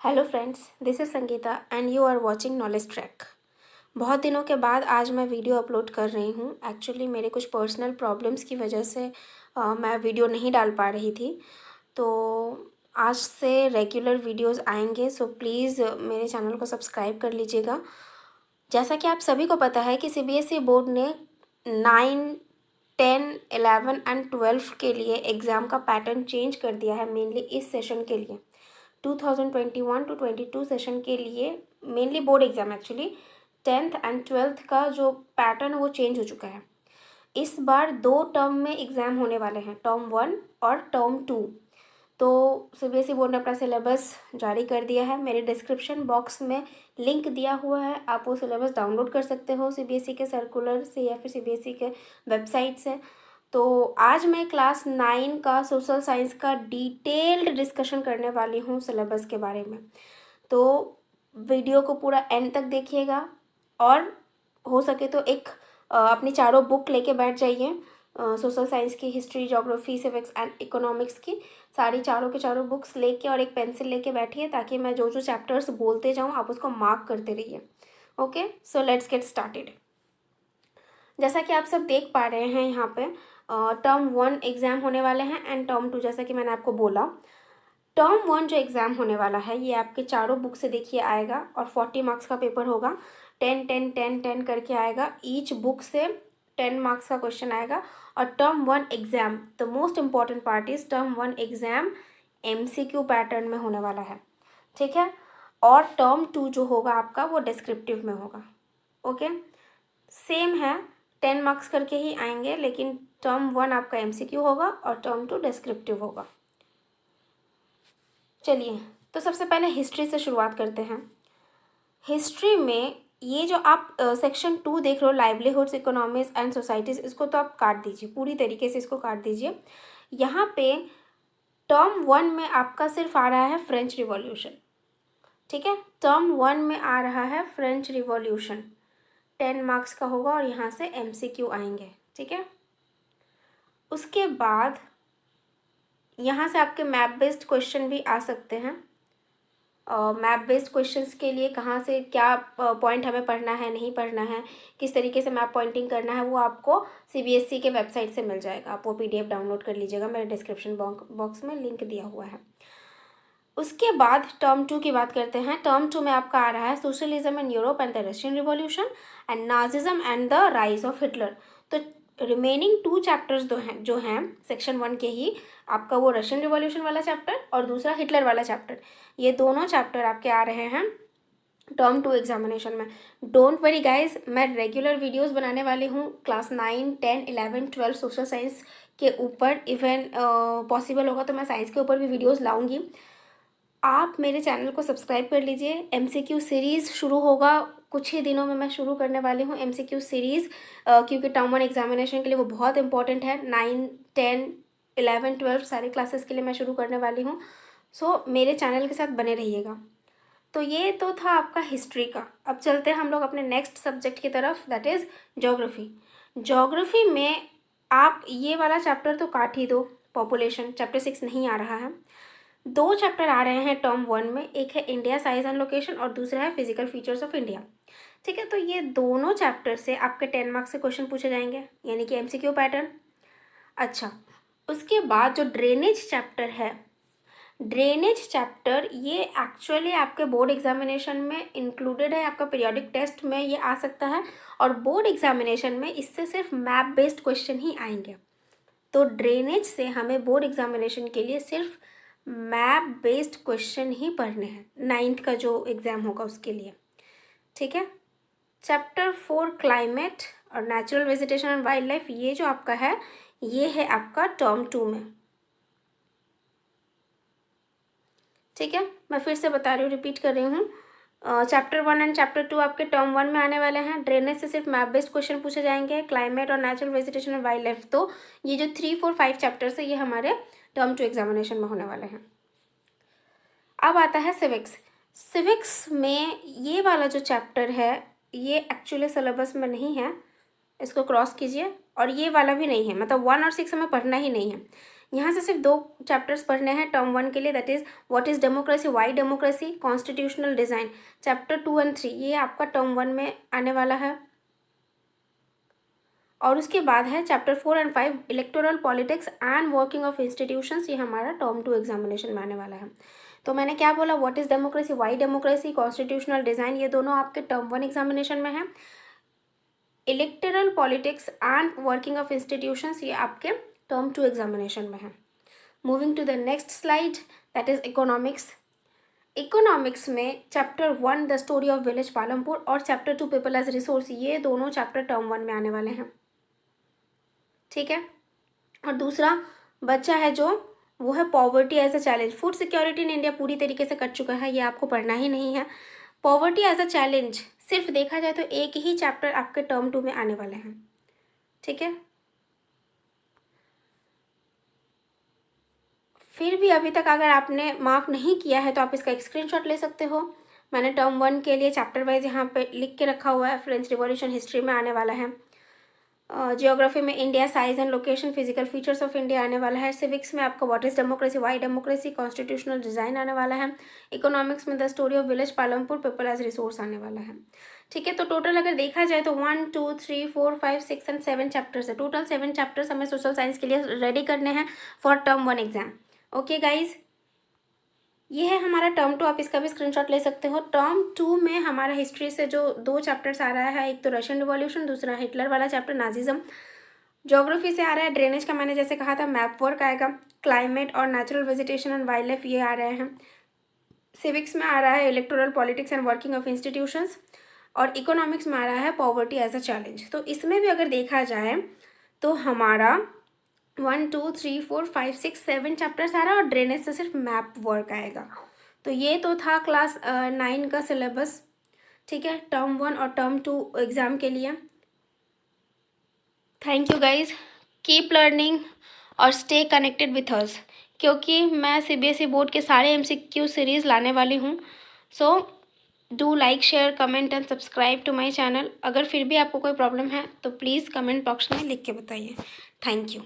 Hello friends, this is Sangeeta and you are watching Knowledge Track. बहुत दिनों के बाद आज मैं वीडियो अपलोड कर रही हूँ। एक्चुअली मेरे कुछ पर्सनल प्रॉब्लम्स की वजह से मैं वीडियो नहीं डाल पा रही थी। तो आज से रेगुलर वीडियोस आएंगे, सो प्लीज़ मेरे चैनल को सब्सक्राइब कर लीजिएगा। जैसा कि आप सभी को पता है कि सीबीएसई बोर्ड ने 9, 10, 11 एंड 12 के लिए एग्ज़ाम का पैटर्न चेंज कर दिया है, मेनली इस सेशन के लिए 2021 टू 22 सेशन के लिए, mainly board exam. Actually 10th and 12th का जो पैटर्न है वो चेंज हो चुका है। इस बार 2 टर्म में एग्ज़ाम होने वाले हैं, टर्म 1 और टर्म 2। तो सीबीएसई बोर्ड ने अपना सिलेबस जारी कर दिया है। मेरे डिस्क्रिप्शन बॉक्स में लिंक दिया हुआ है, आप वो सिलेबस डाउनलोड कर सकते हो सीबीएसई के सर्कुलर से या फिर सीबीएसई के वेबसाइट से। तो आज मैं क्लास 9 का सोशल साइंस का डिटेल्ड डिस्कशन करने वाली हूँ सिलेबस के बारे में। तो वीडियो को पूरा एंड तक देखिएगा और हो सके तो एक अपनी चारों बुक लेके बैठ जाइए। सोशल साइंस की, history, geography, civics and economics की सारी चारों के चारों बुक्स लेके और एक पेंसिल लेके बैठिए, ताकि मैं जो जो चैप्टर्स बोलते जाऊँ आप उसको मार्क करते रहिए। Okay, so let's get started. जैसा कि आप सब देख पा रहे हैं यहाँ पे टर्म 1 एग्ज़ाम होने वाले हैं एंड टर्म 2, जैसा कि मैंने आपको बोला। टर्म 1 जो एग्ज़ाम होने वाला है ये आपके चारों बुक से देखिए आएगा और 40 मार्क्स का पेपर होगा। 10 10 10 10 करके आएगा, ईच बुक से 10 मार्क्स का क्वेश्चन आएगा। और term 1 exam, the most important part is term 1 exam MCQ pattern में होने वाला है, ठीक है। और टर्म 2 जो होगा आपका वो डिस्क्रिप्टिव में होगा। ओके, सेम है, 10 मार्क्स करके ही आएंगे, लेकिन टर्म 1 आपका एमसीक्यू होगा और टर्म 2 डिस्क्रिप्टिव होगा। चलिए, तो सबसे पहले हिस्ट्री से शुरुआत करते हैं। हिस्ट्री में ये जो आप सेक्शन 2 देख रहे हो, लाइवलीहुड्स, इकोनॉमीज एंड सोसाइटीज़, इसको तो आप काट दीजिए, पूरी तरीके से इसको काट दीजिए। यहाँ पे टर्म 1 में आपका सिर्फ आ रहा है फ्रेंच रिवॉल्यूशन, ठीक है। टर्म 1 में आ रहा है फ्रेंच रिवॉल्यूशन, 10 मार्क्स का होगा और यहाँ से एमसीक्यू आएंगे, ठीक है। उसके बाद यहाँ से आपके मैप बेस्ड क्वेश्चन भी आ सकते हैं। मैप बेस्ड क्वेश्चंस के लिए कहाँ से क्या पॉइंट हमें पढ़ना है, नहीं पढ़ना है, किस तरीके से मैप पॉइंटिंग करना है, वो आपको सीबीएसई के वेबसाइट से मिल जाएगा। आप वो पीडीएफ डाउनलोड कर लीजिएगा, मेरे डिस्क्रिप्शन बॉक्स में लिंक दिया हुआ है। उसके बाद टर्म 2 की बात करते हैं। टर्म 2 में आपका आ रहा है socialism in Europe and the Russian revolution and Nazism and the rise of Hitler. तो रिमेनिंग 2 चैप्टर्स जो हैं सेक्शन 1 के ही, आपका वो रशियन रिवॉल्यूशन वाला चैप्टर और दूसरा हिटलर वाला चैप्टर, ये दोनों चैप्टर आपके आ रहे हैं टर्म 2 एग्जामिनेशन में। डोंट वरी गाइज, मैं रेगुलर वीडियोस बनाने वाली हूँ क्लास 9, 10, 11, 12 सोशल साइंस के ऊपर। इवन पॉसिबल होगा तो मैं साइंस के ऊपर भी वीडियोस लाऊंगी। आप मेरे चैनल को सब्सक्राइब कर लीजिए। एमसीक्यू सीरीज़ शुरू होगा कुछ ही दिनों में, मैं शुरू करने वाली हूँ एमसीक्यू सीरीज़, क्योंकि टर्म 1 एग्जामिनेशन के लिए वो बहुत इंपॉर्टेंट है। 9, 10, 11, 12 सारे क्लासेस के लिए मैं शुरू करने वाली हूँ। सो मेरे चैनल के साथ बने रहिएगा। तो ये तो था आपका हिस्ट्री का। अब चलते हैं हम लोग अपने नेक्स्ट सब्जेक्ट की तरफ, दैट इज़ ज्योग्राफी। ज्योग्राफी में आप ये वाला चैप्टर तो काट ही दो, पॉपुलेशन, चैप्टर 6 नहीं आ रहा है। 2 चैप्टर आ रहे हैं टर्म 1 में, एक है इंडिया साइज एंड लोकेशन और दूसरा है फिजिकल फीचर्स ऑफ इंडिया, ठीक है। तो ये दोनों चैप्टर से आपके 10 मार्क्स से क्वेश्चन पूछे जाएंगे, यानी कि एमसीक्यू पैटर्न। अच्छा, उसके बाद जो ड्रेनेज चैप्टर है, ड्रेनेज चैप्टर ये एक्चुअली आपके बोर्ड एग्जामिनेशन में इंक्लूडेड है, आपका पीरियोडिक टेस्ट में ये आ सकता है और बोर्ड एग्जामिनेशन में इससे सिर्फ मैप बेस्ड क्वेश्चन ही आएंगे। तो ड्रेनेज से हमें बोर्ड एग्जामिनेशन के लिए सिर्फ मैप बेस्ड क्वेश्चन ही पढ़ने हैं, 9th का जो एग्ज़ाम होगा उसके लिए, ठीक है। चैप्टर 4 क्लाइमेट और natural vegetation and wild life, ये जो आपका है ये है आपका टर्म 2 में, ठीक है। मैं फिर से बता रही हूँ, रिपीट कर रही हूँ। चैप्टर 1 एंड चैप्टर 2 आपके टर्म 1 में आने वाले हैं। ड्रेनेज से सिर्फ मैप बेस्ड क्वेश्चन पूछे जाएंगे, क्लाइमेट और natural vegetation and wild life, तो ये जो 3, 4, 5 चैप्टर्स है ये हमारे टर्म 2 एग्जामिनेशन में होने वाले हैं। अब आता है सिविक्स। सिविक्स में ये वाला जो चैप्टर है ये एक्चुअली सिलेबस में नहीं है, इसको क्रॉस कीजिए। और ये वाला भी नहीं है, मतलब 1 और 6 हमें पढ़ना ही नहीं है। यहाँ से सिर्फ 2 चैप्टर्स पढ़ने हैं टर्म 1 के लिए, that is what is democracy, why democracy, constitutional design. Chapter 2 and 3 ये आपका टर्म 1 में आने वाला है। और उसके बाद है chapter 4 and 5 electoral politics and working of institutions, ये हमारा टर्म 2 एग्जामिनेशन में आने वाला है। तो मैंने क्या बोला, what is democracy, why democracy, constitutional design, ये दोनों आपके टर्म 1 एग्जामिनेशन में है। Electoral politics and working of institutions ये आपके टर्म 2 एग्जामिनेशन में है। Moving to the next slide, that is economics. Economics में chapter 1 the story of village Palampur और चैप्टर 2 पीपल एज रिसोर्स, ये दोनों चैप्टर टर्म 1 में आने वाले हैं, ठीक है। और दूसरा बच्चा है जो वो है poverty as a challenge. Food security in India पूरी तरीके से कट चुका है, ये आपको पढ़ना ही नहीं है। पॉवर्टी एज अ चैलेंज सिर्फ देखा जाए तो एक ही चैप्टर आपके टर्म 2 में आने वाले हैं, ठीक है। फिर भी अभी तक अगर आपने मार्क नहीं किया है तो आप इसका एक स्क्रीनशॉट ले सकते हो। मैंने टर्म 1 के लिए चैप्टर वाइज यहाँ पे लिख के रखा हुआ है। फ्रेंच रिवॉल्यूशन हिस्ट्री में आने वाला है। जियोग्राफी में India size and location, physical features of India आने वाला है। सिविक्स में आपका what is democracy, why democracy, constitutional design आने वाला है। इकोनॉमिक्स में the story of village Palampur, people as resource आने वाला है, ठीक है। तो टोटल अगर देखा जाए तो 1 2 3 4 5 6 एंड 7 चैप्टर्स है। टोटल 7 चैप्टर्स हमें सोशल साइंस के लिए रेडी करने हैं for term 1 exam. Okay guys, ये है हमारा टर्म 2, आप इसका भी स्क्रीनशॉट ले सकते हो। टर्म 2 में हमारा हिस्ट्री से जो 2 चैप्टर्स आ रहा है, एक तो रशियन रिवॉल्यूशन, दूसरा हिटलर वाला चैप्टर नाजिज्म। ज्योग्राफी से आ रहा है ड्रेनेज का, मैंने जैसे कहा था मैप वर्क आएगा। क्लाइमेट और natural vegetation and wild life ये आ रहे हैं। सिविक्स में आ रहा है electoral politics and working of institutions. और इकोनॉमिक्स में आ रहा है पॉवर्टी एज अ चैलेंज। तो इसमें भी अगर देखा जाए तो हमारा 1 2 3 4 5 6 7 चैप्टर्स आ रहा है और ड्रेनेज से सिर्फ मैप वर्क आएगा। तो ये तो था क्लास 9 का सिलेबस, ठीक है, टर्म 1 और टर्म 2 एग्ज़ाम के लिए। Thank you guys, keep learning और स्टे कनेक्टेड विथ अस, क्योंकि मैं सीबीएसई बोर्ड के सारे एमसीक्यू सीरीज़ लाने वाली हूँ। So do like, share, comment and subscribe to my channel. अगर फिर भी आपको कोई प्रॉब्लम है तो प्लीज़ कमेंट बॉक्स में लिख के बताइए। Thank you.